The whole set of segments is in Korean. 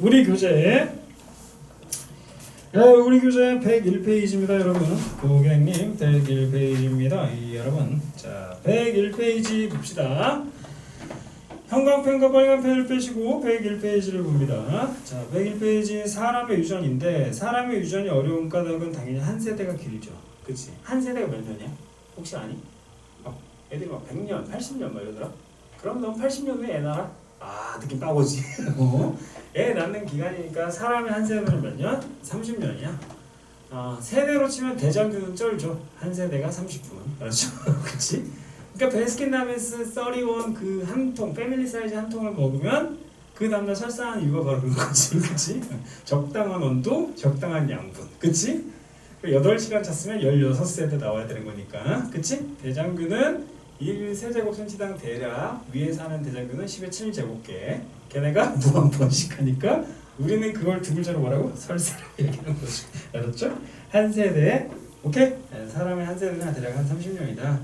우리 교재 우리 교재 101페이지입니다 여러분. 고객님 101페이지입니다 여러분. 자 101페이지 봅시다. 형광펜과 빨간펜을 빼시고 101페이지를 봅니다. 자 101페이지 사람의 유전인데 사람의 유전이 어려운 까닭은 당연히 한 세대가 길죠. 그치? 한 세대가 몇 년이야? 혹시 아니? 애들이 막 100년, 80년 막 이러더라? 그럼 넌 80년 후에 애 낳아? 아 느낌 빠고지. 애 낳는 기간이니까 사람의 한 세대는 몇 년? 30년이야. 세대로 치면 대장균은 쩔죠. 한 세대가 30분. 그렇죠? 그치? 그러니까 베스킨라빈스 31 그 한 통, 패밀리 사이즈 한 통을 먹으면 그 다음날 설사하는 이유가 바로 그런 거지. 그치? 적당한 온도, 적당한 양분. 그치? 8시간 잤으면 16세대 나와야 되는 거니까. 그치? 대장균은 1세제곱센치당 대략 위에 사는 대장균은 10의 7제곱개. 걔네가 무한 번식하니까 우리는 그걸 두 글자로 뭐라고? 설사를 얘기하는 거죠. 알았죠? 한 세대. 오케이? 사람의 한 세대는 대략 한 30년이다.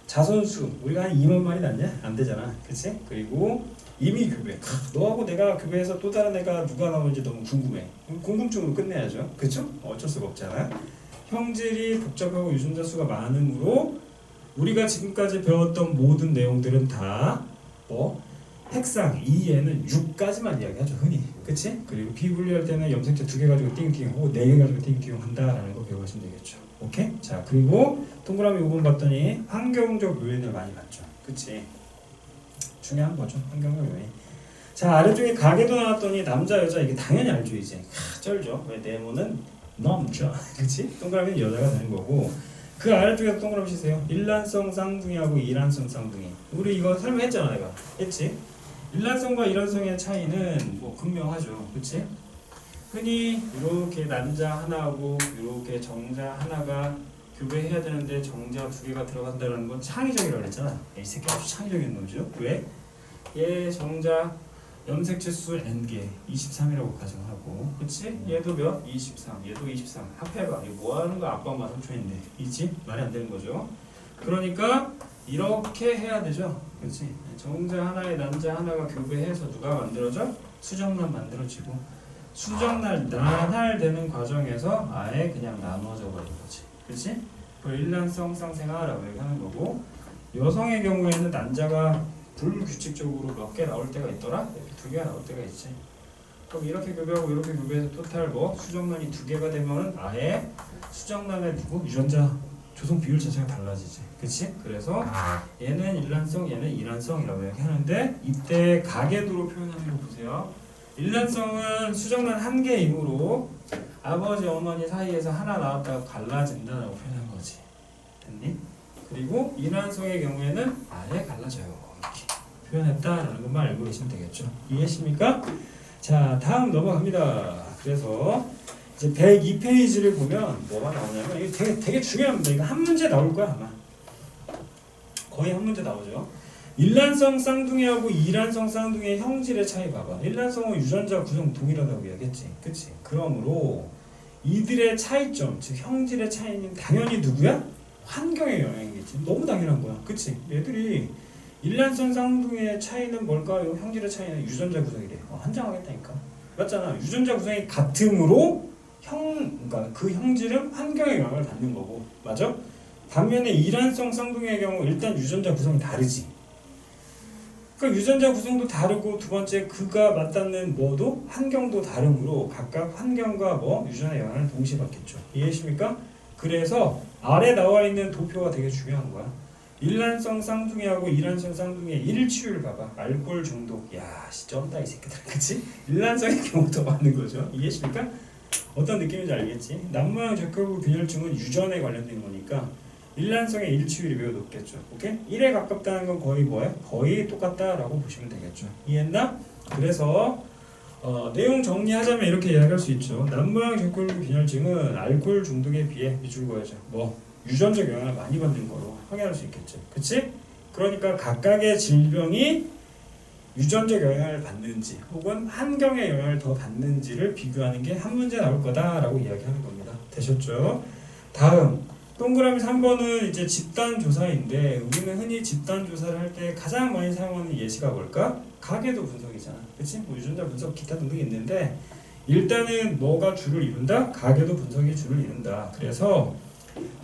자손수 우리가 한 2만 마리 낳냐? 안 되잖아. 그치? 그리고 이미 교배. 너하고 내가 교배해서 또 다른 애가 누가 나오는지 너무 궁금해. 궁금증으로 끝내야죠. 그쵸? 어쩔 수가 없잖아. 형질이 복잡하고 유전자 수가 많으므로 우리가 지금까지 배웠던 모든 내용들은 다 핵상 2에는 6까지만 이야기하죠. 흔히. 그치? 그리고 비분리할 때는 염색체 2개 가지고 띵띵 혹은 4개 가지고 띵띵 한다라는 거 배워가시면 되겠죠. 오케이? 자 그리고 동그라미 5번 봤더니 환경적 요인을 많이 봤죠. 그치? 중요한 거죠. 환경적 요인. 자 아래쪽에 가계도 나왔더니 남자 여자 이게 당연히 알죠 이제. 쩔죠. 왜 네모는 남자. 그치? 동그라미는 여자가 되는 거고 그 아래쪽에 동그라미 치세요. 일란성 쌍둥이하고 이란성 쌍둥이. 우리 이거 설명했잖아 내가. 했지? 일란성과 이란성의 차이는 뭐 분명하죠. 그치? 흔히 이렇게 남자 하나하고 이렇게 정자 하나가 교배해야 되는데 정자 2개가 들어간다는 건 창의적이라고 그랬잖아. 이 새끼 아주 창의적인 놈이죠. 왜? 얘 정자 염색체 수 n개 23이라고 가정하고 그치? 얘도 몇? 23 얘도 23 합해봐. 이거 뭐하는 거야? 아빠 엄마 삼촌인데 있지? 말이 안 되는 거죠. 그러니까 이렇게 해야 되죠. 그치? 정자 하나에 남자 하나가 교배해서 누가 만들어져? 수정란 만들어지고 수정날 나날되는 과정에서 아예 그냥 나눠져 버린 거지. 그치? 그 일란성 쌍생아라고 얘기하는 거고 여성의 경우에는 난자가 불규칙적으로 몇 개 나올 때가 있더라? 이렇게 2개가 나올 때가 있지. 그럼 이렇게 교배하고 이렇게 교배해서 토탈 수정란이 2개가 되면은 아예 수정란의 유전자 조성 비율 자체가 달라지지. 그치? 그래서 얘는 일란성, 얘는 이란성이라고 얘기하는데 이때 가계도로 표현하는 거 보세요. 일란성은 수정란 1개이므로 아버지 어머니 사이에서 하나 나왔다가 갈라진다라고 표현한 거지. 됐니? 그리고 이란성의 경우에는 아예 갈라져요. 이렇게 표현했다라는 것만 알고 계시면 되겠죠. 이해하십니까? 자 다음 넘어갑니다. 그래서 이제 102페이지를 보면 뭐가 나오냐면 이게 되게 중요합니다. 이거 한 문제 나올 거야 아마. 거의 한 문제 나오죠. 일란성 쌍둥이하고 이란성 쌍둥이의 형질의 차이 봐봐. 일란성은 유전자 구성 동일하다고 이야기했지. 그치? 그러므로 이들의 차이점, 즉 형질의 차이는 당연히 누구야? 환경의 영향이겠지. 너무 당연한 거야. 그치? 얘들이 일란성 쌍둥이의 차이는 뭘까요? 형질의 차이는 유전자 구성이래. 환장하겠다니까. 맞잖아. 유전자 구성이 같으므로 그러니까 그 형질은 환경의 영향을 받는 거고. 맞아? 반면에 이란성 쌍둥이의 경우 일단 유전자 구성이 다르지. 그러니까 유전자 구성도 다르고 두 번째 그가 맞닿는 환경도 다르므로 각각 환경과 유전의 영향을 동시에 받겠죠. 이해하십니까? 그래서 아래 나와 있는 도표가 되게 중요한 거야. 일란성 쌍둥이하고 이란성 쌍둥이의 일치율 봐봐. 알코올 중독. 야, 쩐다 이 새끼들. 그치? 일란성의 경우 더 많은 거죠. 이해하십니까? 어떤 느낌인지 알겠지? 남모양 적혈구 균열증은 유전에 관련된 거니까 일란성의 일치율이 매우 높겠죠. 오케이? 1에 가깝다는 건 거의 뭐예요? 거의 똑같다라고 보시면 되겠죠. 이해했나? 그래서 내용 정리하자면 이렇게 이야기할 수 있죠. 남모양 적혈구 균열증은 알코올 중독에 비해 밑줄 그어야죠. 유전적 영향을 많이 받는 거로 확인할 수 있겠죠. 그치? 그러니까 각각의 질병이 유전적 영향을 받는지 혹은 환경의 영향을 더 받는지를 비교하는 게 한 문제 나올 거다라고 이야기하는 겁니다. 되셨죠? 다음 동그라미 3번은 이제 집단 조사인데 우리는 흔히 집단 조사를 할 때 가장 많이 사용하는 예시가 뭘까? 가계도 분석이잖아. 그치? 뭐 유전자 분석 기타 등등이 있는데 일단은 뭐가 주를 이룬다? 가계도 분석이 주를 이룬다. 그래서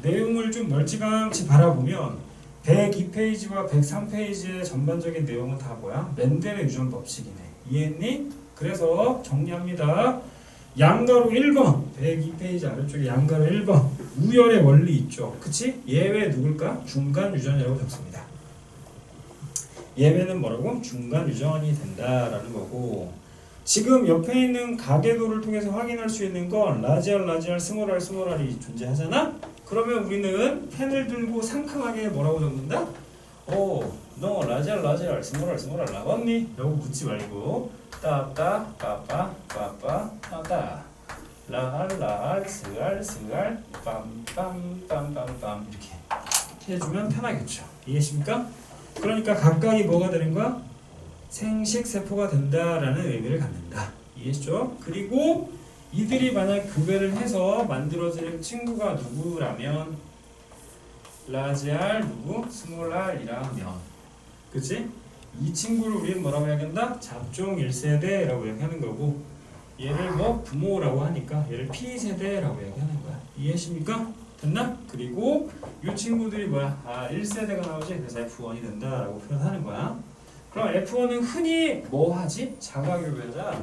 내용을 좀 멀찌감치 바라보면 102페이지와 103페이지의 전반적인 내용은 다 뭐야? 멘델의 유전 법칙이네. 이해했니? 그래서 정리합니다. 양가로 1번 102페이지 아래쪽에 양가로 1번 우열의 원리 있죠. 그치? 예외 누굴까? 중간 유전이라고 적습니다. 예외는 뭐라고? 중간 유전이 된다라는 거고 지금 옆에 있는 가계도를 통해서 확인할 수 있는 건 라지알, 라지알, 스몰알, 스몰알이 존재하잖아? 그러면 우리는 펜을 들고 상큼하게 뭐라고 적는다? 너 라지알, 라지알, 스몰알, 스몰알 나왔니? 라고 묻지 말고 따따, 빠빠, 빠빠, 따따 라알, 라알, 스알, 스알, 빰빰, 빰빰빰 이렇게 해주면 편하겠죠. 이해하십니까? 그러니까 각각이 뭐가 되는 거야? 생식세포가 된다라는 의미를 갖는다. 이해했죠? 그리고 이들이 만약 교배를 해서 만들어질 친구가 누구라면 라지알 누구? 스몰알이라면 그치? 이 친구를 우리는 뭐라고 해야된다? 잡종 1세대라고 얘기하는 거고 얘를 뭐 부모라고 하니까 얘를 P세대라고 얘기하는 거야. 이해하십니까? 됐나? 그리고 이 친구들이 뭐야? 1세대가 나오지? 그래서 F1이 된다라고 표현하는 거야. 그럼 F1은 흔히 뭐 하지? 자가교배자.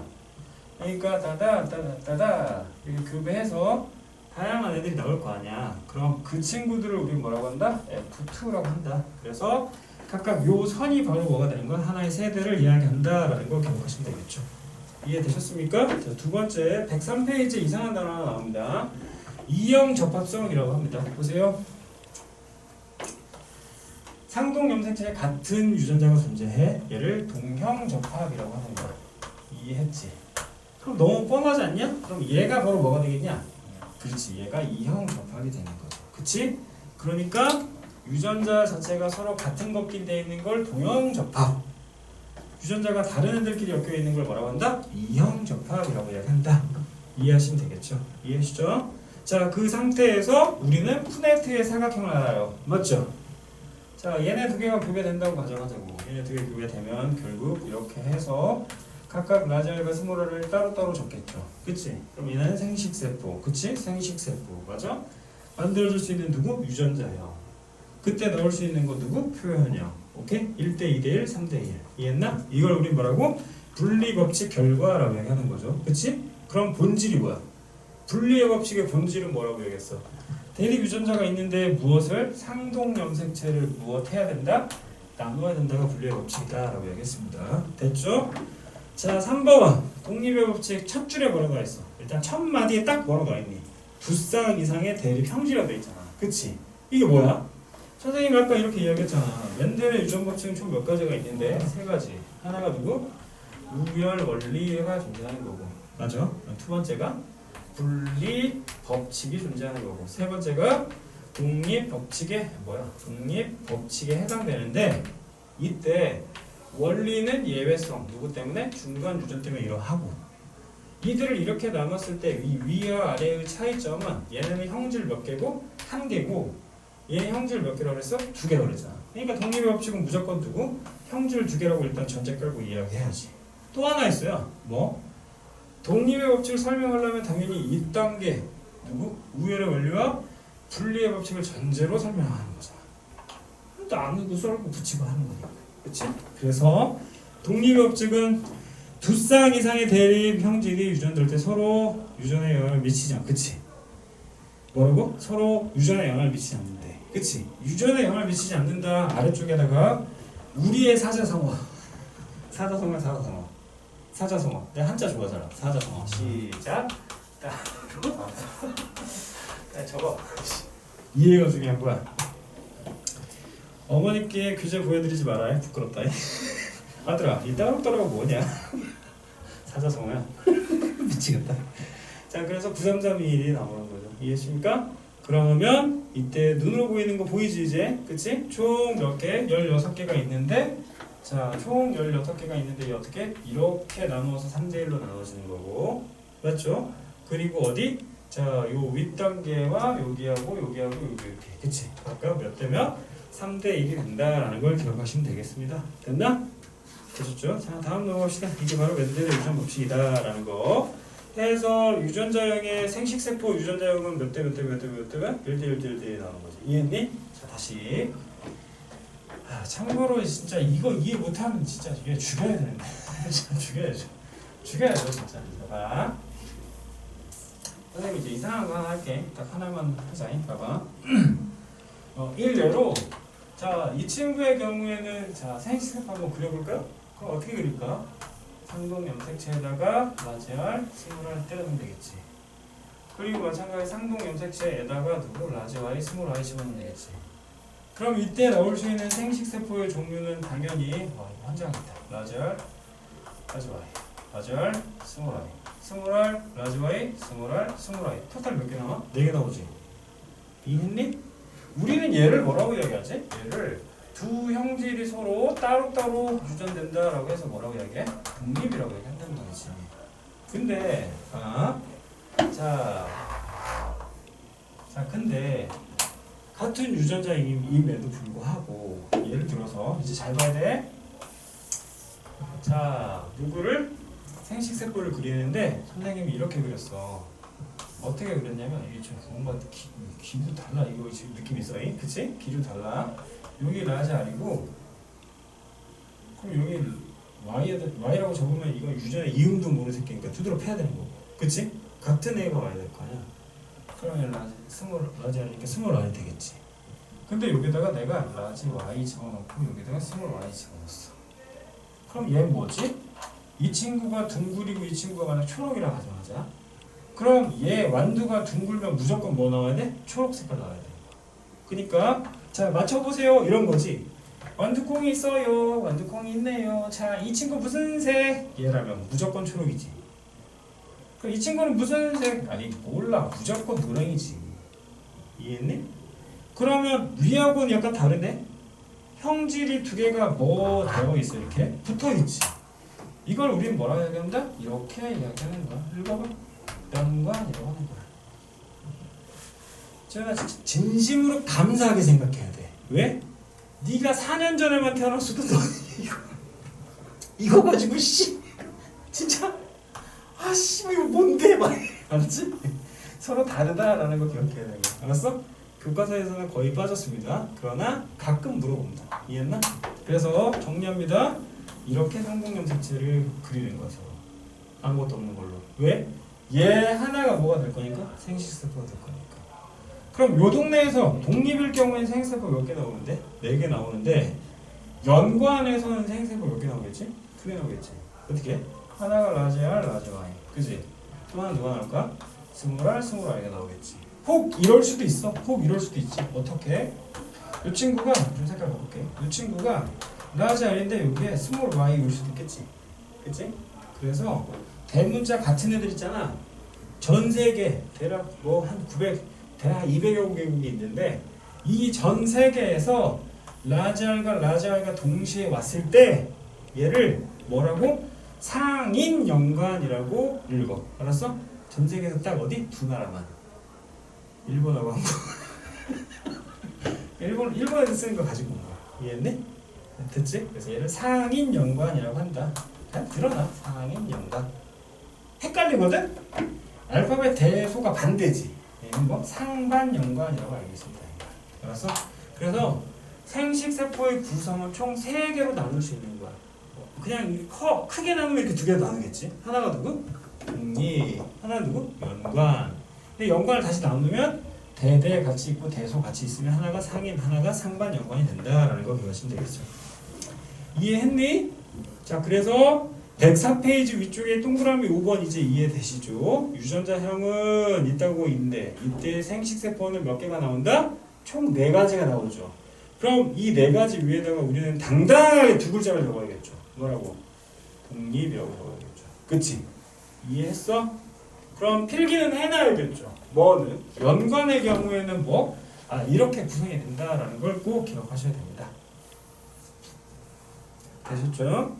그러니까 따다 이렇게 교배해서 다양한 애들이 나올 거 아니야. 그럼 그 친구들을 우리 뭐라고 한다? F2라고 한다. 그래서 각각 요 선이 바로 뭐가 되는 거야? 하나의 세대를 이야기한다라는 걸 기억하시면 되겠죠. 이해되셨습니까? 자, 두 번째 103페이지 이상한 단어 하나 나옵니다. 이형 접합성이라고 합니다. 보세요. 상동 염색체에 같은 유전자가 존재해. 얘를 동형 접합이라고 하는 거야. 이해했지? 그럼 너무 뻔하지 않냐? 그럼 얘가 바로 뭐가 되겠냐? 그렇지. 얘가 이형 접합이 되는 거죠. 그치? 그러니까 유전자 자체가 서로 같은 걷긴 돼 있는 걸 동형 접합. 유전자가 다른 애들끼리 엮여 있는 걸 뭐라고 한다? 이형 접합이라고 이야기한다. 이해하시면 되겠죠? 이해하시죠? 자, 그 상태에서 우리는 푸네트의 사각형을 알아요. 맞죠? 자, 얘네 두 개가 교배된다고 가정하자고. 얘네 두 개 교배되면 결국 이렇게 해서 각각 라지알과 스몰알을 따로따로 적겠죠. 그치? 그럼 얘는 생식세포. 그치? 생식세포. 맞아? 만들어줄 수 있는 누구? 유전자형. 그때 넣을 수 있는 거 누구? 표현형. 오케이? 1대 2대1, 3대 1. 이해했나? 이걸 우리 뭐라고? 분리법칙 결과라고 얘기하는 거죠. 그치? 그럼 본질이 뭐야? 분리의 법칙의 본질은 뭐라고 얘기했어? 대립 유전자가 있는데 무엇을? 상동 염색체를 무엇해야 된다? 나눠야 된다가 분리의 법칙이다 라고 얘기했습니다. 됐죠? 자, 3번 독립의 법칙 첫 줄에 뭐라고 했어? 일단 첫 마디에 딱 뭐라고 했니? 두 쌍 이상의 대립 형질이라고 돼 있잖아. 그치? 이게 뭐야? 선생님이 아까 이렇게 이야기했잖아. 멘델의 유전 법칙은 총 몇 가지가 있는데 세 가지. 하나가 누구? 우열 원리가 존재하는 거고. 맞아? 두 번째가 분리 법칙이 존재하는 거고. 세 번째가 독립 법칙에 독립 법칙에 해당되는데 이때 원리는 예외성 누구 때문에? 중간 유전 때문에 이러하고 이들을 이렇게 나눴을 때 위와 아래의 차이점은 얘네는 형질 몇 개고 한 개고 얘 형질 몇 개라고 그랬어? 두 개라고 그랬잖아. 그러니까 독립의 법칙은 무조건 두고 형질 두 개라고 일단 전제 깔고 이야기해야지. 또 하나 있어요. 뭐? 독립의 법칙을 설명하려면 당연히 1단계 누구? 우열의 원리와 분리의 법칙을 전제로 설명하는 거잖아. 나누고 썰고 붙이고 하는 거니까. 그치? 그래서 독립의 법칙은 두 쌍 이상의 대립 형질이 유전될 때 서로 유전에 영향을 미치지 않아. 그치? 뭐라고? 서로 유전에 영향을 미치지 않는데. 그치? 유전에 영향을 미치지 않는다. 아래쪽에다가 우리의 사자성어. 사자성어. 사자성어. 내가 한자 좋아하잖아. 사자성어. 시작. 저거. 이해가 중요한 거야. 어머니께 규제 보여드리지 말아요. 부끄럽다. 아들아, 이 따로따로가 뭐냐? 사자성어야. 미치겠다. 자, 그래서 9332일이 나오는 거죠. 이해하십니까? 그러면 이때 눈으로 보이는 거 보이지 이제? 그치? 총 몇 개? 16개가 있는데 자, 총 16개가 있는데 어떻게? 이렇게 나누어서 3대1로 나눠지는 거고 맞죠? 그리고 어디? 자, 요 윗단계와 여기하고 이렇게 그치? 아까 몇 대면? 3대1이 된다라는 걸 기억하시면 되겠습니다. 됐나? 되셨죠? 자, 다음 넘어갑시다. 이게 바로 멘델의 유전 법칙이다라는 거. 해서 유전자형의 생식세포 유전자형은 몇 대 몇 대 몇 대 몇 대가 1대 1대 1대 나오는 거지. 이해했니? 자, 다시. 참고로 진짜 이거 이해 못하면 진짜 얘 죽여야 되는데. 죽여야죠. 죽여야죠, 진짜. 봐봐. 선생님 이제 이상한 거 하나 할게. 딱 하나만 하자. 봐봐. 일례로 자, 이 친구의 경우에는 자, 생식세포 한번 그려볼까요? 그럼 어떻게 그릴까? 상동 염색체에다가 라지알, 스몰알 때려주면 되겠지. 그리고 마찬가지 상동 염색체에다가 누구 라지와이, 스몰아이 집어넣으면 되겠지. 그럼 이때 나올 수 있는 생식세포의 종류는 당연히 이거 환장이다. 라지알, 라지와이, 라지알, 스몰아이, 스몰알, 라지와이, 스몰알, 스몰아이. 토탈 몇 개 나와? 4개 나오지. 이해했니? 우리는 얘를 뭐라고 이야기하지? 얘를 두 형질이 서로 따로따로 유전된다라고 해서 뭐라고 이야기해? 독립이라고 얘기한다는 거지. 근데 근데 같은 유전자임에도 불구하고 예를 들어서 이제 잘 봐야 돼. 자, 누구를 생식세포를 그리는데 선생님이 이렇게 그렸어. 어떻게 그렸냐면 이게 좀 뭔가 기도 달라. 이거 지금 느낌 있어, 그치? 기도 달라. 여기 라지알이고, 그럼 여기 Y라고 적으면 이건 유전의 이음도 모르는 새끼니까 두드러 패야 되는 거고, 그치? 같은 애가 와야 될 거 아니야. 그러면 라지알이니까 스몰 Y 되겠지. 근데 여기다가 내가 라지 Y 집어넣고 여기다가 스몰 Y 집어넣었어. 그럼 얘는 뭐지? 이 친구가 둥글이고 이 친구가 만약 초록이라 가정하자. 그럼 얘 완두가 둥글면 무조건 뭐 나와야 돼? 초록 색깔 나와야 돼. 그러니까 자, 맞춰보세요 이런 거지. 완두콩이 있어요. 완두콩이 있네요. 자, 이 친구 무슨 색? 얘라면 무조건 초록이지. 그럼 이 친구는 무슨 색? 아니 몰라. 무조건 노랑이지. 이해했니? 그러면 위하고는 약간 다르네? 형질이 두 개가 뭐 되어 있어? 이렇게 붙어 있지. 이걸 우리는 뭐라고 얘기한다? 이렇게 이야기하는 거야. 읽어봐. 연관이라고 하는 거야. 제가 진심으로 감사하게 생각해야 돼. 왜? 네가 4년 전에만 태어났어도 너 이거 가지고 진짜 이거 뭔데 막 알았지? 서로 다르다라는 거 기억해야 되는 거야. 알았어? 교과서에서는 거의 빠졌습니다. 그러나 가끔 물어봅니다. 이해했나? 그래서 정리합니다. 이렇게 상동염색체를 그리는 거죠. 아무것도 없는 걸로. 왜? 얘 하나가 뭐가 될 거니까? 생식세포가 될 거니까. 그럼 요 동네에서 독립일 경우에는 생식세포 몇 개 나오는데? 4개 나오는데 연관에서는 생식세포 몇 개 나오겠지? 2개 나오겠지. 어떻게? 하나가 라지알, 라지와이. 그지? 또 하나 누가 나올까? 스몰알, 스몰아이가 나오겠지. 혹 이럴 수도 있어. 혹 이럴 수도 있지. 어떻게? 이 친구가 좀 색깔 바꿀게. 이 친구가 라지알인데 여기에 스몰 Y 올 수도 있겠지. 그치? 그래서 대문자 같은 애들 있잖아. 전 세계 대략 뭐 한 900, 대략 200여 개국이 있는데 이 전 세계에서 라지알과 동시에 왔을 때 얘를 뭐라고? 상인 연관이라고 읽어. 알았어? 전 세계에서 딱 어디? 2나라만. 일본하고 한국. 일본에서 쓰는 거 가지고 온 거야. 이해했니? 됐지? 그래서 얘를 상인 연관이라고 한다. 그냥 드러나. 상인 연관. 헷갈리거든? 알파벳 대소가 반대지. 얘는 뭐 상반 연관이라고 알겠습니다. 알았어? 그래서 생식세포의 구성은 총 3개로 나눌 수 있는 거야. 그냥 크게 나누면 이렇게 2개로 나누겠지. 하나가 누구? 독립. 하나 누구? 연관. 근데 연관을 다시 나누면 대대 같이 있고 대소 같이 있으면 하나가 상인, 하나가 상반 연관이 된다라는 거 기억하시면 되겠죠. 이해했니? 자, 그래서 104페이지 위쪽에 동그라미 5번 이제 이해되시죠? 유전자형은 있다고 있는데 이때 생식세포는 몇 개가 나온다? 총 4가지가 나오죠. 그럼 이 4가지 위에다가 우리는 당당하게 2글자를 적어야겠죠. 뭐라고? 독립이라고 적어야겠죠. 그치? 이해했어? 그럼 필기는 해놔야겠죠. 뭐는? 연관의 경우에는 뭐? 이렇게 구성이 된다라는 걸 꼭 기억하셔야 됩니다. 되셨죠?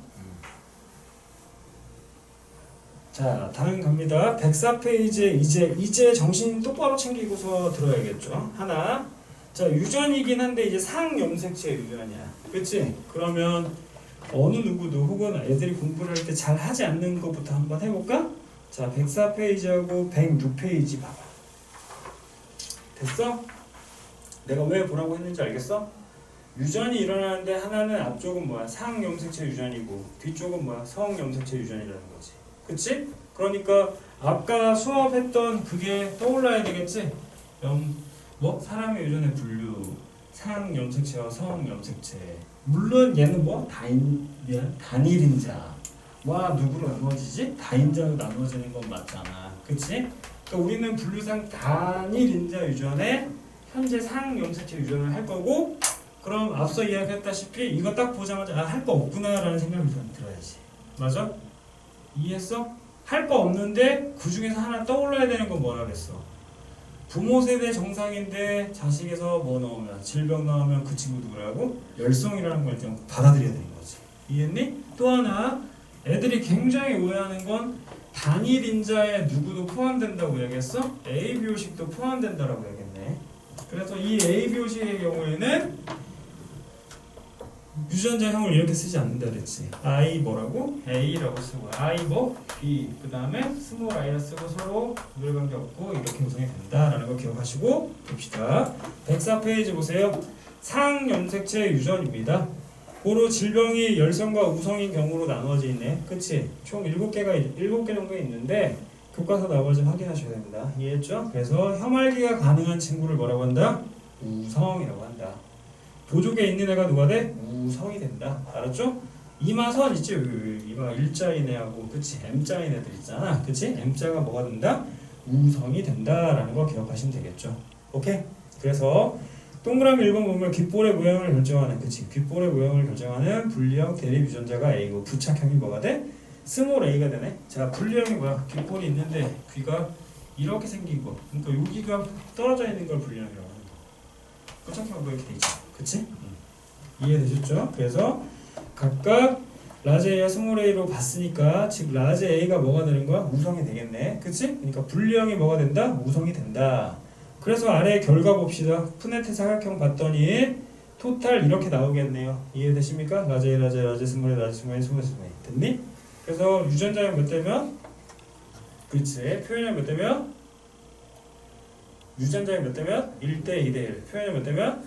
자, 다음 갑니다. 104페이지에 이제 정신 똑바로 챙기고서 들어야겠죠. 하나. 자, 유전이긴 한데 이제 상염색체 유전이야. 그치? 그러면 어느 누구도 혹은 애들이 공부를 할 때 잘 하지 않는 것부터 한번 해볼까? 자, 104페이지하고 106페이지 봐봐. 됐어? 내가 왜 보라고 했는지 알겠어? 유전이 일어나는데 하나는 앞쪽은 뭐야? 상염색체 유전이고 뒤쪽은 뭐야? 성염색체 유전이라는 거지. 그치? 그러니까 아까 수업했던 그게 떠올라야 되겠지? 사람의 유전의 분류, 상염색체와 성염색체. 물론 얘는 뭐 단일인자와 누구로 나누어지지? 다인자로 나누어지는 건 맞잖아. 그치? 그러니까 우리는 분류상 단일인자 유전에 현재 상염색체 유전을 할 거고, 그럼 앞서 이야기했다시피 이거 딱 보자마자 할 거 없구나 라는 생각이 들어야지. 맞아? 이해했어? 할 거 없는데 그 중에서 하나 떠올라야 되는 건 뭐라겠어? 부모 세대 정상인데 자식에서 뭐 나오면 질병 나오면 그 친구 누구라고? 열성이라는 걸 좀 받아들여야 되는 거지. 이해했니? 또 하나 애들이 굉장히 오해하는 건 단일 인자에 누구도 포함된다고 얘기했어? ABO식도 포함된다라고 얘기했네. 그래서 이 ABO식의 경우에는 유전자형을 이렇게 쓰지 않는다 그랬지. I 뭐라고? A라고 쓰고 I 뭐? B 그 다음에 스몰 i라 쓰고 서로 구별관계 없고 이렇게 구성이 된다라는 거 기억하시고 봅시다. 104페이지 보세요. 상염색체 유전입니다. 고로 질병이 열성과 우성인 경우로 나누어져 있네. 그치? 총 7개 정도 있는데 교과서 나머지 확인하셔야 됩니다. 이해했죠? 그래서 혐알기가 가능한 친구를 뭐라고 한다? 우성이라고 한다. 보족에 있는 애가 누가 돼? 우성이 된다. 알았죠? 이마선 있지? 이마 일자인 애하고 그치? M자인 애들 있잖아. 그치? M자가 뭐가 된다? 우성이 된다라는 거 기억하시면 되겠죠. 오케이? 그래서 동그라미 1번 보면 귓볼의 모양을 결정하는 그치? 귓볼의 모양을 결정하는 분리형 대립 유전자가 A고 부착형이 뭐가 돼? 스몰 A가 되네. 자, 분리형이 뭐야? 귓볼이 있는데 귀가 이렇게 생긴 거. 그러니까 여기가 떨어져 있는 걸 분리형이라고 하는 거. 부착형은 뭐 이렇게 돼 있지? 그치? 이해되셨죠? 그래서 각각 라지 A와 스몰 A로 봤으니까 즉 라지 A가 뭐가 되는 거야? 우성이 되겠네. 그치? 그러니까 분리형이 뭐가 된다? 우성이 된다. 그래서 아래 결과 봅시다. 푸네트 사각형 봤더니 토탈 이렇게 나오겠네요. 이해되십니까? 라지 A, 라지 A, 라지 스몰 A, 라지 스몰 A, 스몰 A, 스몰 A. 됐니? 그래서 유전자형 몇 대면? 그치? 표현형 몇 대면? 유전자형 몇 대면? 1대 2대 1. 표현형 몇 대면?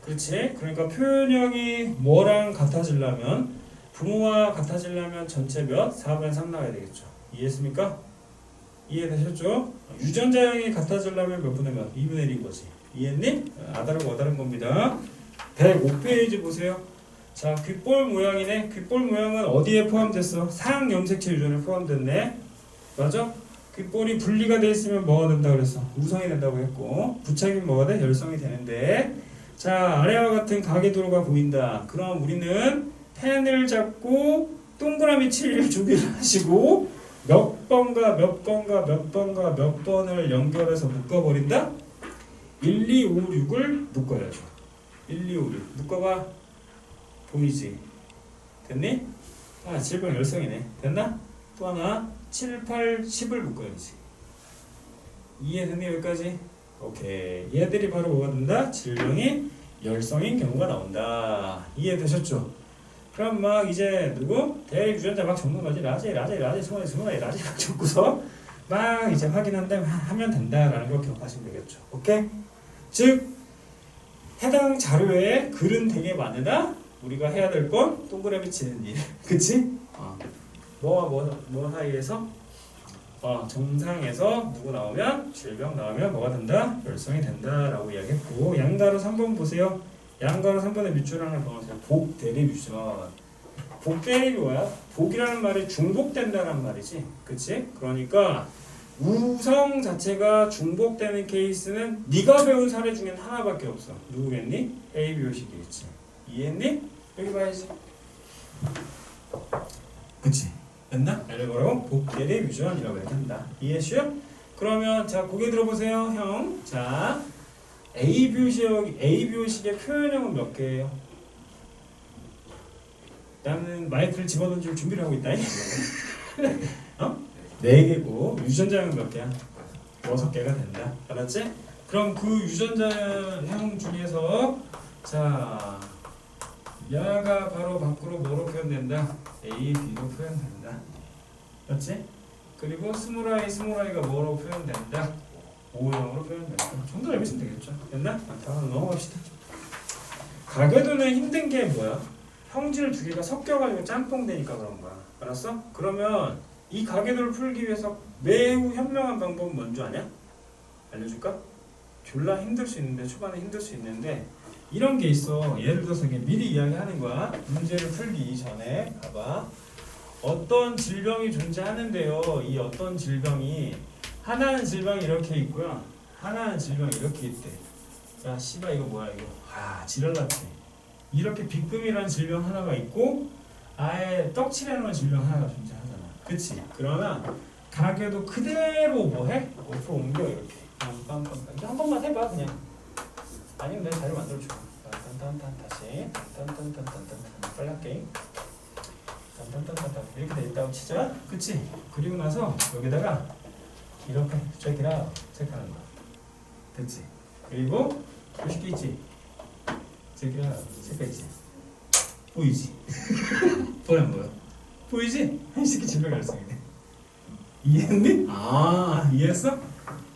그렇지? 그러니까 표현형이 뭐랑 같아지려면 부모와 같아지려면 전체 몇? 4분의 3 나와야 되겠죠. 이해했습니까? 이해되셨죠? 유전자형이 같아지려면 몇 분의 몇? 2분의 1인 거지. 이해했니? 아다르고 어다른 겁니다. 105페이지 보세요. 자, 귓볼 모양이네. 귓볼 모양은 어디에 포함됐어? 상염색체 유전에 포함됐네. 맞아? 귓볼이 분리가 돼 있으면 뭐가 된다 그랬어? 우성이 된다고 했고 부착이 뭐가 돼? 열성이 되는데 자, 아래와 같은 가계도로가 보인다. 그럼 우리는 펜을 잡고 동그라미 칠 준비를 하시고 몇 번과 몇 번과 몇 번과 몇 번을 연결해서 묶어버린다? 1, 2, 5, 6을 묶어야죠. 1, 2, 5, 6 묶어봐. 보이지? 됐니? 아, 질병 열성이네. 됐나? 또 하나 7, 8, 10을 묶어야지. 이해됐니 여기까지? 오케이. 얘들이 바로 뭐가 된다? 질병이 열성인 경우가 나온다. 이해되셨죠? 그럼 막 이제 누구? 대립 유전자 막 적는 거지. 라지 스몰 A 라지 막 적고서 막 이제 하면 된다라는 걸 기억하시면 되겠죠. 오케이? 즉 해당 자료에 글은 되게 많으나 우리가 해야 될 건 동그라미 치는 일. 그치? 뭐와 뭐 사이에서? 정상에서 누구 나오면 질병 나오면 뭐가 된다? 열성이 된다라고 이야기했고 양가로 3번 보세요. 양가로 3번의 밑줄 하나 보세요. 복 대립 유전. 복 대립이 뭐야? 복이라는 말이 중복된다는 말이지. 그치? 그러니까 우성 자체가 중복되는 케이스는 네가 배운 사례 중엔 하나밖에 없어. 누구겠니? ABO식이겠지. 이해했니? 여기 봐야지. 그치? 됐나? 얘를 뭐라고? 복대립 유전이라고 해야 된다. 이해했슈? 그러면 자 고개 들어보세요 형. 자 ABO식의 표현형은 몇 개예요? 나는 마이크를 집어던질 준비를 하고 있다. 4개고 유전자형 몇 개야? 6개가 된다. 알았지? 그럼 그 유전자형 중에서 자 야가 바로 밖으로 뭐로 표현된다? A, B로 표현된다. 맞지? 그리고 스몰 i가 뭐로 표현된다? O형으로 표현된다. 정도 알겠으면 되겠죠. 됐나? 다음 넘어갑시다. 가계도는 힘든 게 뭐야? 형질 두 개가 섞여가지고 짬뽕 되니까 그런 거야. 알았어? 그러면 이 가계도를 풀기 위해서 매우 현명한 방법은 뭔지 아냐? 알려줄까? 졸라 힘들 수 있는데, 초반에 힘들 수 있는데 이런 게 있어. 예를 들어서 이게 미리 이야기하는 거야. 문제를 풀기 전에 봐봐. 어떤 질병이 존재하는데요. 이 어떤 질병이 하나는 질병이 이렇게 있고요. 하나는 질병이 이렇게 있대. 야 씨발 이거 뭐야 이거. 아 지랄났지. 이렇게 비금이라는 질병 하나가 있고 아예 떡칠해놓은 질병 하나가 존재하잖아. 그치? 그러면 가게도 그대로 뭐해? 옆으로 옮겨 이렇게. 이거 한 번만 해봐 그냥. 아니면 내가 자료 만들어줘. 딴딴딴 다시 딴딴딴딴딴 빨리 할게. 딴딴딴딴 이렇게 돼 있다고 치자. 그치? 그리고 나서 여기다가 이렇게 체크라 체크하는 거야. 됐지? 그리고 표식이 있지? 체크라 체크했지? 보이지? 보여 안 보여? 보이지? 이 새끼 질병 발생이네. 이해했니? 아 이해했어?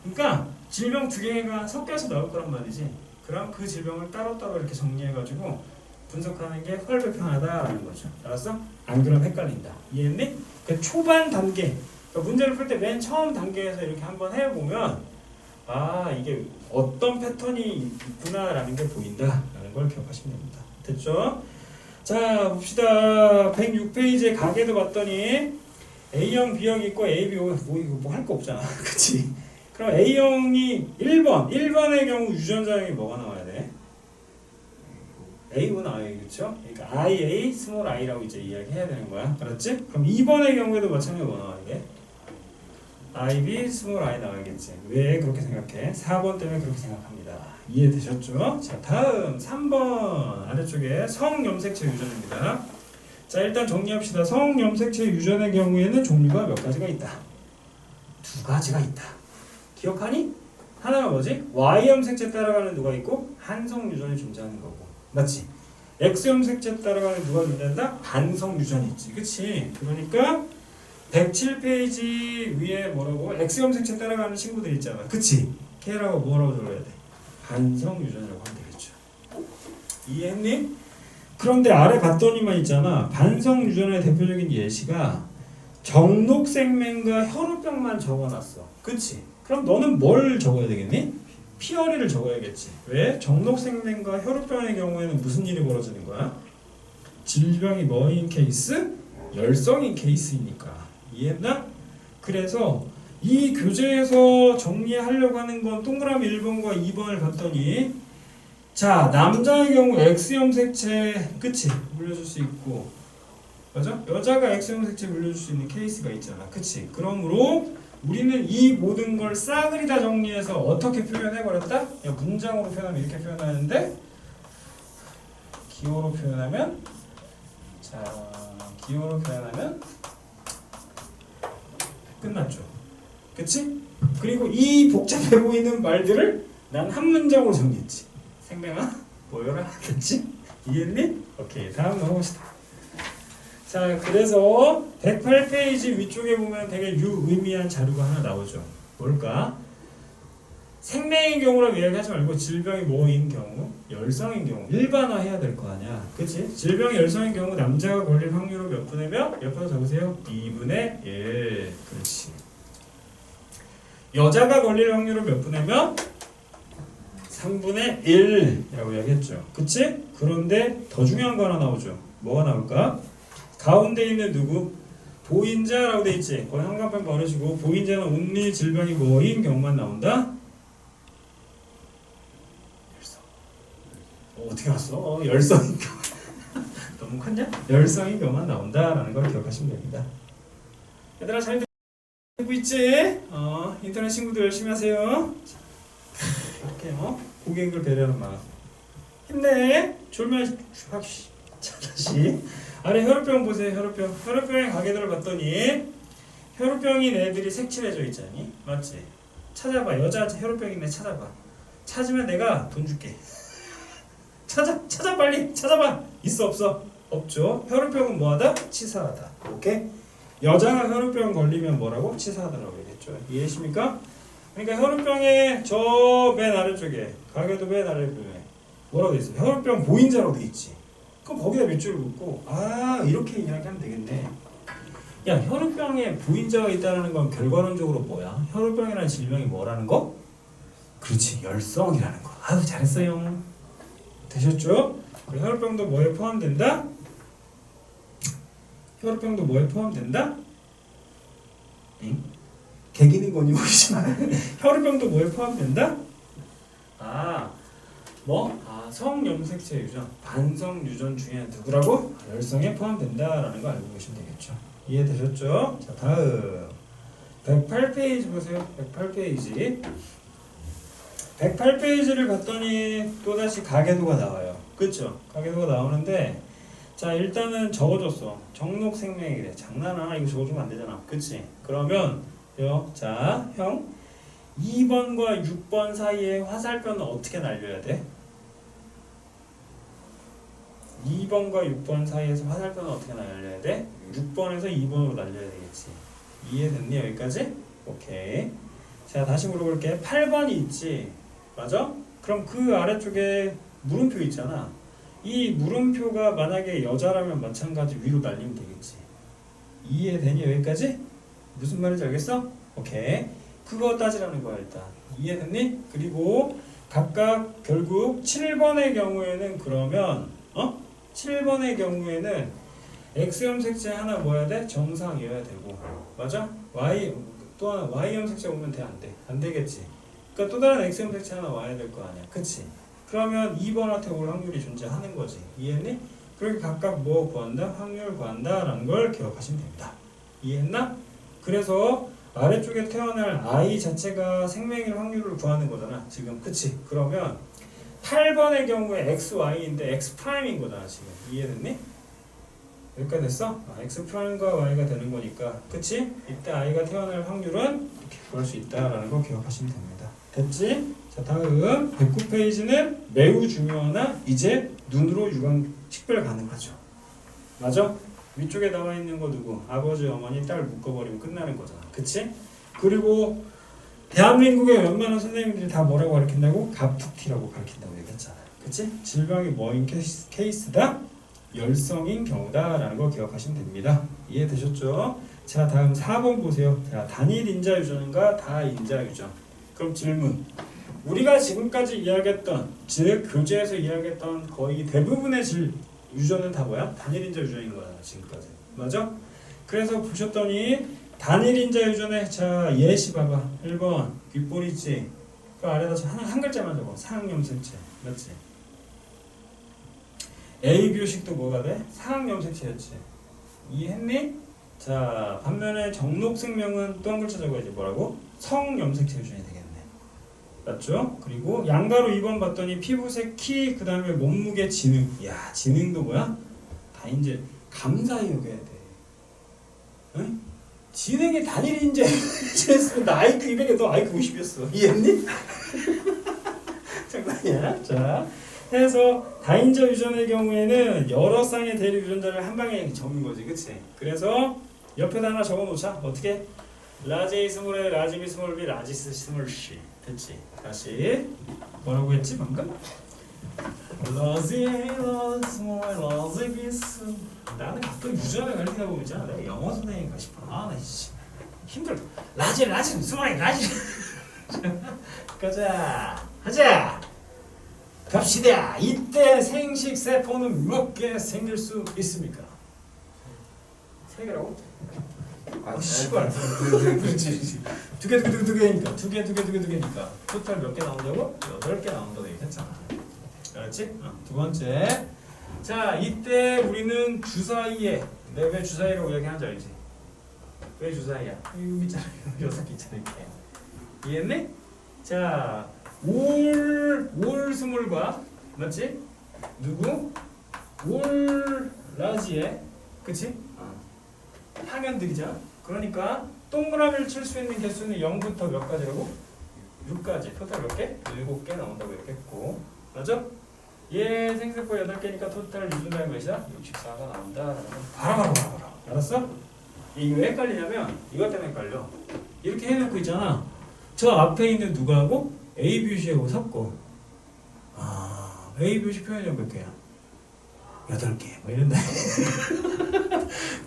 그러니까 질병 두 개가 섞여서 나올 거란 말이지. 그럼 그 질병을 따로따로 이렇게 정리해가지고 분석하는 게 훨씬 편하다라는 거죠. 알았어? 안 그러면 헷갈린다. 이해했니? 그 초반 단계, 그러니까 문제를 풀 때 맨 처음 단계에서 이렇게 한번 해보면 아 이게 어떤 패턴이 있구나라는 게 보인다라는 걸 기억하시면 됩니다. 됐죠? 자 봅시다. 106페이지에 가계도 봤더니 A형, B형 있고 A, B, O 뭐 이거 뭐 할 거 없잖아. 그치? 그럼 A형이 1번의 경우 유전자형이 뭐가 나와야 돼? A고 나와요. 그쵸? 그러니까 IA, 스몰 i라고 이제 이야기해야 되는 거야. 알았지? 그럼 2번의 경우에도 마찬가지로 뭐 나와야 돼? IB, 스몰 i 나와야겠지. 왜 그렇게 생각해? 4번 때문에 그렇게 생각합니다. 이해되셨죠? 자 다음 3번 아래쪽에 성염색체 유전입니다. 자 일단 정리합시다. 성염색체 유전의 경우에는 종류가 몇 가지가 있다. 두 가지가 있다. 기억하니? 하나가 뭐지? Y염색체 따라가는 누가 있고 한성 유전이 존재하는 거고 맞지? X염색체 따라가는 누가 존재한다? 반성 유전이 있지. 그치? 그러니까 107페이지 위에 뭐라고? X염색체 따라가는 친구들 있잖아. 그치? K라고 뭐라고 적어야 돼? 반성 유전이라고 하면 되겠죠. 이해했니? 그런데 아래 봤더니만 있잖아. 반성 유전의 대표적인 예시가 정록생명과 혈우병만 적어놨어. 그치? 그럼 너는 뭘 적어야 되겠니? 피어리를 적어야겠지. 왜? 정록생명과 혈우병의 경우에는 무슨 일이 벌어지는 거야? 질병이 뭐인 케이스? 열성인 케이스이니까. 이해했나? 그래서 이 교재에서 정리하려고 하는 건 동그라미 1번과 2번을 봤더니 자 남자의 경우 X염색체 그치? 물려줄 수 있고 맞아? 여자가 X염색체 물려줄 수 있는 케이스가 있잖아. 그치? 그러므로 우리는 이 모든 걸 싸그리 다 정리해서 어떻게 표현해버렸다? 야, 문장으로 표현하면 이렇게 표현하는데 기호로 표현하면 자 기호로 표현하면 끝났죠. 그치? 그리고 이 복잡해 보이는 말들을 난 한 문장으로 정리했지. 생명아 모여라. 됐지? 이해했니? 오케이 다음 넘어갑시다. 자 그래서 108페이지 위쪽에 보면 되게 유의미한 자료가 하나 나오죠. 뭘까? 생명인 경우라고 이야기하지 말고 질병이 뭐인 경우? 열성인 경우 일반화해야 될 거 아니야. 그치? 질병이 열성인 경우 남자가 걸릴 확률은 몇 분의 몇? 옆으로 적으세요. 2분의 1. 그렇지. 여자가 걸릴 확률은 몇 분의 몇? 3분의 1이라고 이야기했죠. 그치? 그런데 더 중요한 거 하나 나오죠. 뭐가 나올까? 가운데 있는 누구? 보인자라고 돼 있지. 거의 한간판 버리시고 보인자는 온리 질병이 뭐인 경우만 나온다? 열성. 어떻게 알았어? 열성인 경우. 너무 컸냐? 열성인 경우만 나온다라는 걸 기억하시면 됩니다. 얘들아 잘 듣고 있지? 인터넷 친구들 열심히 하세요. 이렇게 고객을 배려하는 마음. 힘내. 졸면 자 다시 아래 혈우병 보세요. 혈우병의 가계도를 봤더니 혈우병인 애들이 색칠해져 있잖니. 맞지? 찾아봐. 여자 혈우병인 애 찾아봐. 찾으면 내가 돈 줄게. 찾아 빨리 찾아봐. 있어 없어? 없죠. 혈우병은 뭐하다? 치사하다. 오케이? 여자가 혈우병 걸리면 뭐라고? 치사하다라고 얘기했죠. 이해하십니까? 그러니까 혈우병의 저 맨 아래쪽에 가게도 맨 아래쪽에 뭐라고 돼 있어? 혈우병 보인자라고 돼 있지. 그럼 거기다 몇 줄 긋고 이렇게 이야기하면 되겠네. 야, 혈우병에 보인자가 있다는 건 결과론적으로 뭐야? 혈우병이라는 질병이 뭐라는 거? 그렇지, 열성이라는 거. 아유, 잘했어요. 되셨죠? 혈우병도 뭐에 포함된다? 혈우병도 뭐에 포함된다? 응? 개기는 거니 보이지만 혈우병도 뭐에 포함된다? 성염색체 유전, 반성 유전 중에 누구라고? 열성에 포함된다라는 거 알고 계시면 되겠죠. 이해되셨죠? 자, 다음 108페이지 보세요. 108페이지 108페이지를 봤더니 또다시 가계도가 나와요. 그쵸? 가계도가 나오는데 자, 일단은 적어줬어. 정록생명이래. 장난하나? 이거 적어주면 안 되잖아. 그치? 그러면 자, 형 2번과 6번 사이에 화살표는 어떻게 날려야 돼? 2번과 6번 사이에서 화살표는 어떻게 날려야 돼? 6번에서 2번으로 날려야 되겠지. 이해됐니? 여기까지? 오케이. 자, 다시 물어볼게. 8번이 있지? 맞아? 그럼 그 아래쪽에 물음표 있잖아. 이 물음표가 만약에 여자라면 마찬가지 위로 날리면 되겠지. 이해되니? 여기까지? 무슨 말인지 알겠어? 오케이. 그거 따지라는 거야 일단. 이해됐니? 그리고 각각 결국 7번의 경우에는 그러면 7번의 경우에는 X염색체 하나 뭐야 돼? 정상이어야 되고, 맞아? 또 하나 Y염색체 오면 돼? 안 돼? 안 되겠지. 그러니까 또 다른 X염색체 하나 와야 될 거 아니야. 그치? 그러면 2번한테 올 확률이 존재하는 거지. 이해했니? 그렇게 각각 뭐 구한다? 확률 구한다 라는 걸 기억하시면 됩니다. 이해했나? 그래서 아래쪽에 태어날 I 자체가 생명일 확률을 구하는 거잖아 지금. 그치? 그러면 8번의 경우에 XY인데 X'인 거잖아 지금. 이해됐니? 여기까지 됐어? X'과 Y가 되는 거니까. 그치? 이때 I가 태어날 확률은 이렇게 구할 수 있다라는 거 기억하시면 됩니다. 됐지? 자, 다음 109페이지는 매우 중요하나 이제 눈으로 유관 식별 가능하죠. 맞아? 위쪽에 나와 있는 거 누구? 아버지, 어머니, 딸 묶어버리면 끝나는 거잖아. 그치? 그리고 대한민국의 웬만한 선생님들이 다 뭐라고 가르친다고? 갑툭튀라고 가르친다고 얘기했잖아. 그치? 질병이 뭐인 케이스다? 열성인 경우다 라는 거 기억하시면 됩니다. 이해되셨죠? 자, 다음 4번 보세요. 자, 단일 인자 유전과 다인자 유전. 그럼 질문. 우리가 지금까지 이야기했던, 즉 교재에서 이야기했던 거의 대부분의 유전은 다 뭐야? 단일인자 유전인 거잖아 지금까지. 맞아? 그래서 보셨더니 단일인자 유전에 자 예시 봐봐. 1번 귓볼 있지? 그 아래다 한 글자만 적어. 상염색체. 맞지? A 교식도 뭐가 돼? 상염색체였지. 이해했니? 자, 반면에 정록생명은 또 한 글자 적어야지. 뭐라고? 성염색체 유전이 되겠네. 맞죠? 그리고 양가로 2번 봤더니 피부색, 키, 그 다음에 몸무게, 지능. 야, 지능도 뭐야? 다 이제 감사히 여겨야 돼. 응? 지능이 단일인재 했으면 나 IQ 200에 너 IQ 50이었어. 이해했니? 장난이야. 자, 해서 다인자 유전의 경우에는 여러 쌍의 대리 유전자를 한 방에 적는 거지. 그치? 그래서 옆에다 하나 적어놓자. 어떻게? 라지 A 스몰 A, 라지 B 스몰 B, 라지 C 스몰 C. 됐지? 다시 뭐라고 했지 방금? 라지 A, 라지 스몰 A, 라지 B 스몰. 나는 가끔 유전을 가르치다 보면 있잖아. 내가 영어 선생님인가 싶어. 나 힘들어. 라지 스몰 A, 라지. 가자. 하자. 갑시다. 이때 생식 세포는 몇 개 생길 수 있습니까? 3개라고? 씨발. 그렇지. 두 개니까. 두 개니까. 토탈 몇 개 나온다고? 8개 나온다고 얘기했잖아. 알았지? 두 번째. 자, 이때 우리는 주사위에. 내가 왜 주사위라고 이야기하는지 알지? 왜 주사위야? 여기 있잖아. 6개 있잖아. 이렇게. 이해했니? 자, 올 스몰과 맞지? 누구? 올 라지에. 그치? 항연들이잖아. 그러니까 동그라미를 칠 수 있는 개수는 0부터 몇 가지라고? 6가지. 토탈 몇 개? 7개 나온다고 이렇게 했고. 맞아? 얘 생세포 8개니까 토탈 유전자의 몇이야? 64가 나온다. 바로. 알았어? 이게 왜 헷갈리냐면 이것 때문에 헷갈려. 이렇게 해놓고 있잖아. 저 앞에 있는 누구하고? A, B, C하고 섞어. A, B, C 표현이 몇 개야? 8개. 뭐 이런다.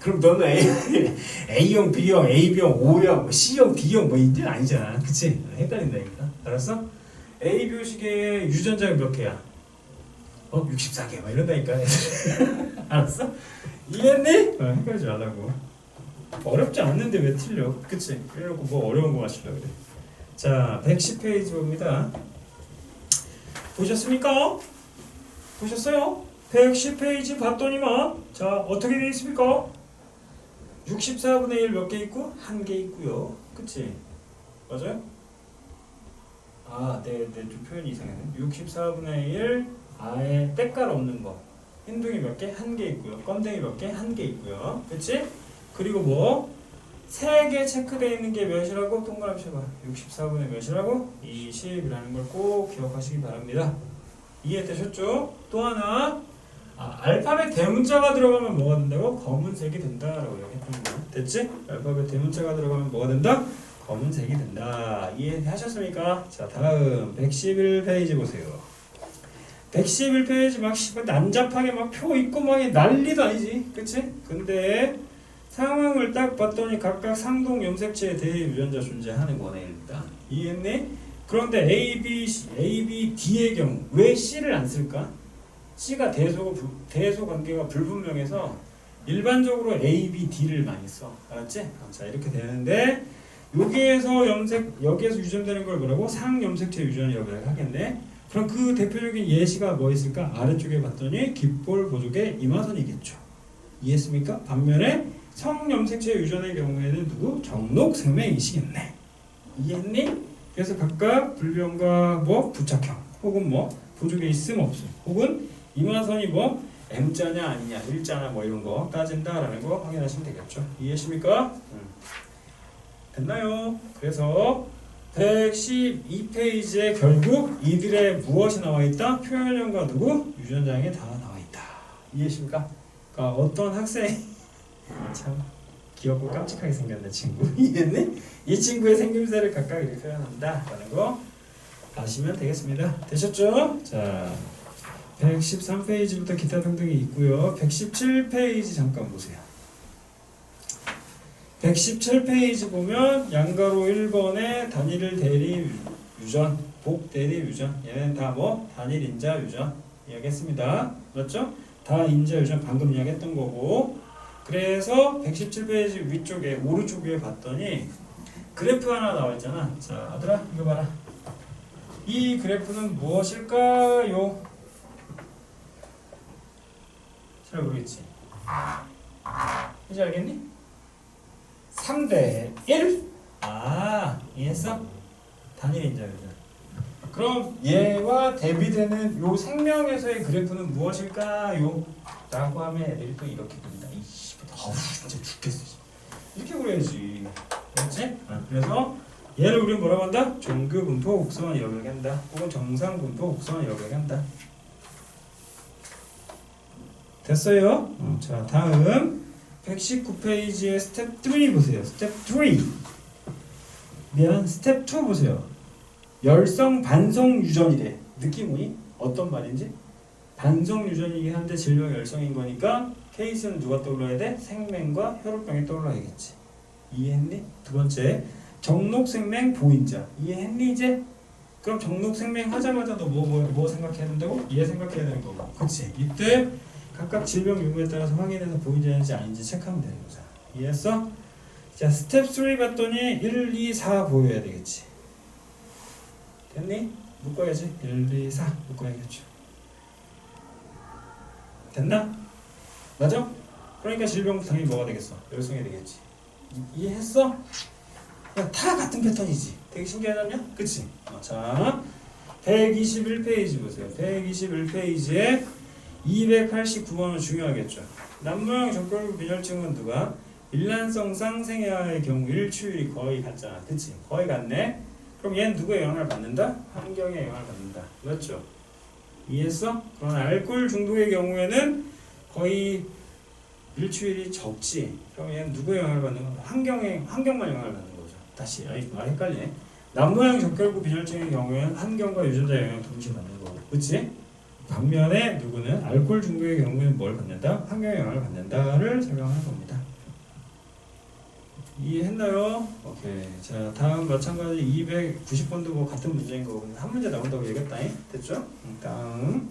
그럼 너는 A형, B형, AB형, O형, 뭐 C형, D형 뭐 이런 아니잖아. 그치? 헷갈린다니까. 알았어? A, B, C의 유전자가 몇 개야? 64개. 막 이런다니까. 알았어? 이해했니? 헷갈리지 말라고. 어렵지 않는데 왜 틀려? 그치? 그래놓고 뭐 어려운 거 맞추려고 그래. 자, 110페이지 봅니다. 보셨습니까? 보셨어요? 110페이지 봤더니만 자, 어떻게 되어 있습니까? 64분의 1 몇 개 있고? 1개 있고요. 그치? 맞아요? 좀 표현이 이상하네. 64분의 1 아예 때깔 없는 거. 흰둥이 몇 개? 1개 있고요. 껌댕이 몇 개? 1개 있고요. 그치? 그리고 뭐? 3개 체크되어 있는 게 몇이라고? 동그라미 쳐봐. 64분의 몇이라고? 20이라는 걸 꼭 기억하시기 바랍니다. 이해되셨죠? 또 하나 알파벳 대문자가 들어가면 뭐가 된다고? 검은색이 된다라고 얘기했던 거 됐지? 알파벳 대문자가 들어가면 뭐가 된다? 검은색이 된다. 이해하셨습니까? 자, 다음 111페이지 보세요. 111페이지 막 난잡하게 막 표 있고 막 난리도 아니지, 그치? 근데 상황을 딱 봤더니 각각 상동 염색체에 대해 유전자 존재하는 거네. 일단 이해했니? 그런데 A, B, D의 경우 왜 C를 안 쓸까? C가 대소 관계가 불분명해서 일반적으로 A, B, D를 많이 써. 알았지? 자, 이렇게 되는데 여기에서 유전되는 걸 뭐라고? 상염색체 유전이라고 하겠네. 그럼 그 대표적인 예시가 뭐 있을까? 아래쪽에 봤더니 깃볼 보족의 이마선이겠죠. 이해했습니까? 반면에 성염색체 유전의 경우에는 누구? 정록생명이시겠네. 이해했니? 그래서 각각 불변과 뭐 부착형 혹은 뭐 보족에 있음 없음 혹은 이마선이 뭐 M자냐 아니냐 일자냐 뭐 이런 거 따진다라는 거 확인하시면 되겠죠. 이해하십니까? 됐나요? 그래서 112페이지에 결국 이들의 무엇이 나와 있다? 표현형과 누구? 유전자형이 다 나와 있다. 이해하십니까? 그러니까 어떤 학생이 참 귀엽고 깜찍하게 생겼네 친구. 이해했니? 이 친구의 생김새를 각각 이렇게 표현한다 라는 거 아시면 되겠습니다. 되셨죠? 자, 113페이지부터 기타 등등이 있고요. 117페이지 잠깐 보세요. 117페이지 보면 양가로 1번에 단일 대리 유전, 복 대리 유전 얘는 다 뭐 단일 인자 유전 이야기했습니다. 맞죠? 다 인자 유전 방금 이야기했던 거고. 그래서 117페이지 위쪽에 오른쪽 위에 봤더니 그래프 하나 나와 있잖아. 자, 아들아 이거 봐라. 이 그래프는 무엇일까요? 잘 모르겠지? 이제 알겠니? 3대 1? 이해했어? 단일 인자 유전. 그럼 얘와 대비되는 요 생명에서의 그래프는 무엇일까요? 라고 하면 애들이 또 이렇게 그린다. 진짜 죽겠어. 이렇게 그려야지. 그렇지? 그래서 얘를 우리는 뭐라고 한다? 정규 분포 곡선이라고 얘기한다. 혹은 정상 분포 곡선이라고 얘기한다. 됐어요? 자, 다음 119페이지의 스텝 3 보세요. 스텝 3. 스텝 2 보세요. 열성 반성 유전이래. 느낌 오니? 어떤 말인지? 반성 유전이긴 한데 질병 열성인 거니까 케이스는 누가 떠올라야 돼? 생맹과 혈우병이 떠올라야겠지. 이해했니? 두 번째, 정록생맹 보인자. 이해했니 이제? 그럼 정록생맹 하자마자 너 뭐 생각해야 된다고? 얘 생각해야 되는 거고. 그치? 이때 각각 질병 유무에 따라서 확인해서 보인자인지 아닌지 체크하면 되는 거잖아. 이해했어? 자, 스텝 3 봤더니 1, 2, 4 보여야 되겠지. 됐니? 묶어야지. 1, 2, 4 묶어야겠죠. 됐나? 맞아? 그러니까 질병 당연히 뭐가 되겠어? 열성이 되겠지. 이해했어? 다 같은 패턴이지. 되게 신기하지 않냐? 그치? 자, 121페이지 보세요. 121페이지에 289번은 중요하겠죠. 남모형 적결구 빈혈증은 누가? 일란성상 생애와의 경우 일치율이 거의 같잖아. 그치? 거의 같네? 그럼 얘는 누구의 영향을 받는다? 환경의 영향을 받는다. 맞죠? 이해했어? 그런 알코올 중독의 경우에는 거의 일주일이 적지. 그럼 얘는 누구의 영향을 받는 거야? 환경만 영향을 받는 거죠. 다시 말 헷갈리네. 남모양 적혈구 빈혈증의 경우에는 환경과 유전자 영향을 동시에 받는 거고, 그치? 반면에 누구는 알코올 중독의 경우에는 뭘 받는다? 환경의 영향을 받는다를 설명하는 겁니다. 이해했나요? 오케이. 자, 다음 마찬가지 290번도 뭐 같은 문제인 거고 한 문제 나온다고 얘기했다. 됐죠? 다음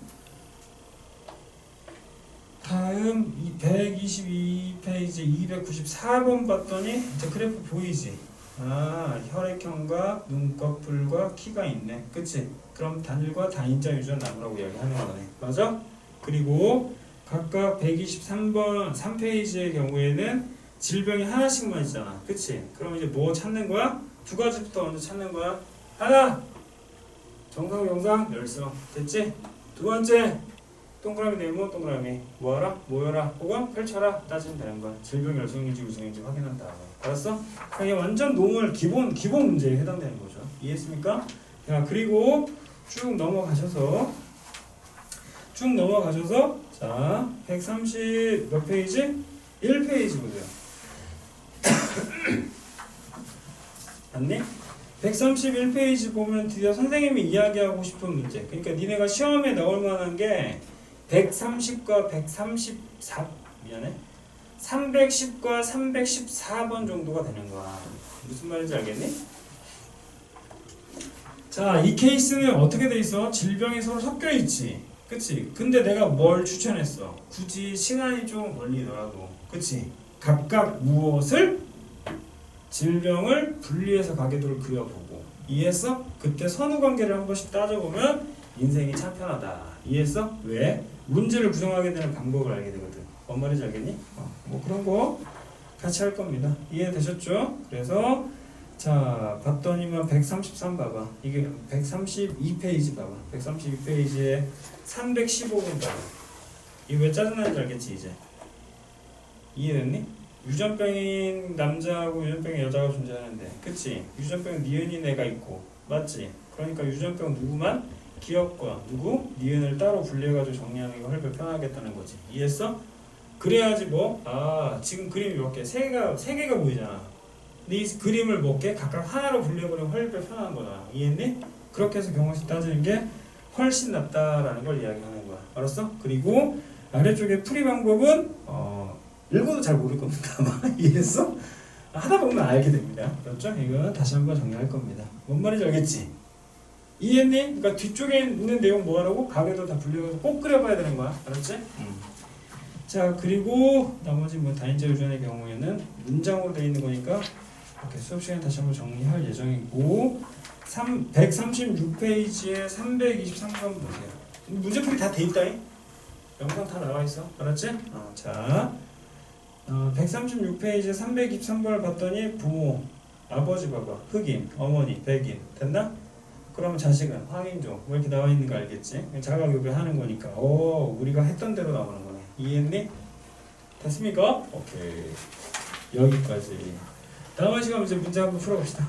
122페이지 294번 봤더니 이제 그래프 보이지? 아, 혈액형과 눈꺼풀과 키가 있네. 그치? 그럼 단일과 단인자 유전 나무라고 이야기하는 거네. 맞아? 그리고 각각 123번 3페이지의 경우에는 질병이 하나씩만 있잖아. 그치? 그럼 이제 뭐 찾는 거야? 두 가지부터 먼저 찾는 거야. 하나! 정상, 영상, 열성. 됐지? 두 번째! 동그라미 네모, 동그라미. 뭐하라? 모여라. 혹은 펼쳐라. 따지면 되는 거야. 질병 열성인지 우성인지 확인한 다음에. 알았어? 이게 완전 노멀 기본 문제에 해당되는 거죠. 이해했습니까? 자, 그리고 쭉 넘어가셔서 자, 130 몇 페이지? 1페이지 보세요. 맞니? 131페이지 보면 드디어 선생님이 이야기하고 싶은 문제. 그러니까 니네가 시험에 나올 만한 게 130과 134 미안해. 310과 314번 정도가 되는 거야. 무슨 말인지 알겠니? 자, 이 케이스는 어떻게 돼 있어? 질병이 서로 섞여 있지. 그치? 근데 내가 뭘 추천했어? 굳이 시간이 좀 걸리더라도. 그치? 각각 무엇을? 질병을 분리해서 가계도를 그려보고. 이해했어? 그때 선후관계를 한 번씩 따져보면 인생이 참 편하다. 이해했어? 왜? 문제를 구성하게 되는 방법을 알게 되거든. 뭔 말인지 알겠니? 뭐 그런 거 같이 할 겁니다. 이해되셨죠? 그래서 자, 봤더니만 133 봐봐. 이게 132페이지 봐봐. 132페이지에 315번 봐봐. 이게 왜 짜증나는지 알겠지 이제? 이해됐니? 유전병인 남자하고 유전병인 여자가 존재하는데, 그치? 유전병 니은인 애가 있고, 맞지? 그러니까 유전병 누구만? 기억과 누구? 니은을 따로 분리해가지고 정리하는 게 훨씬 편하겠다는 거지. 이해했어? 그래야지 뭐? 아, 지금 그림이 몇 개? 세 개가 보이잖아. 근데 이 그림을 몇 개? 각각 하나로 분리해버리면 훨씬 편한 거다. 이해했니? 그렇게 해서 경우씩 따지는 게 훨씬 낫다라는 걸 이야기하는 거야. 알았어? 그리고 아래쪽에 풀이 방법은 읽어도 잘 모를 겁니다. 아마. 이해했어? 하다 보면 알게 됩니다. 그렇죠? 이건 다시 한번 정리할 겁니다. 뭔 말인지 알겠지? 이해했니? 그러니까 뒤쪽에 있는 내용 뭐하라고? 가게도 다 분리해서 꼭 그려봐야 되는 거야. 알았지? 자, 그리고 나머지 뭐 다인자 유전의 경우에는 문장으로 되어 있는 거니까 이렇게 수업 시간에 다시 한번 정리할 예정이고 136페이지에 323번 보세요. 문제풀이 다 돼 있다잉? 영상 다 나와 있어. 알았지? 자, 136페이지에 323번을 봤더니 부모, 아버지 봐봐, 흑인, 어머니, 백인. 됐나? 그러면 자식은 황인종. 뭐 이렇게 나와 있는 거 알겠지? 자가교배하는 거니까. 우리가 했던 대로 나오는 거네. 이해했니? 됐습니까? 오케이. 여기까지. 다음 시간 이제 문제 한번 풀어봅시다.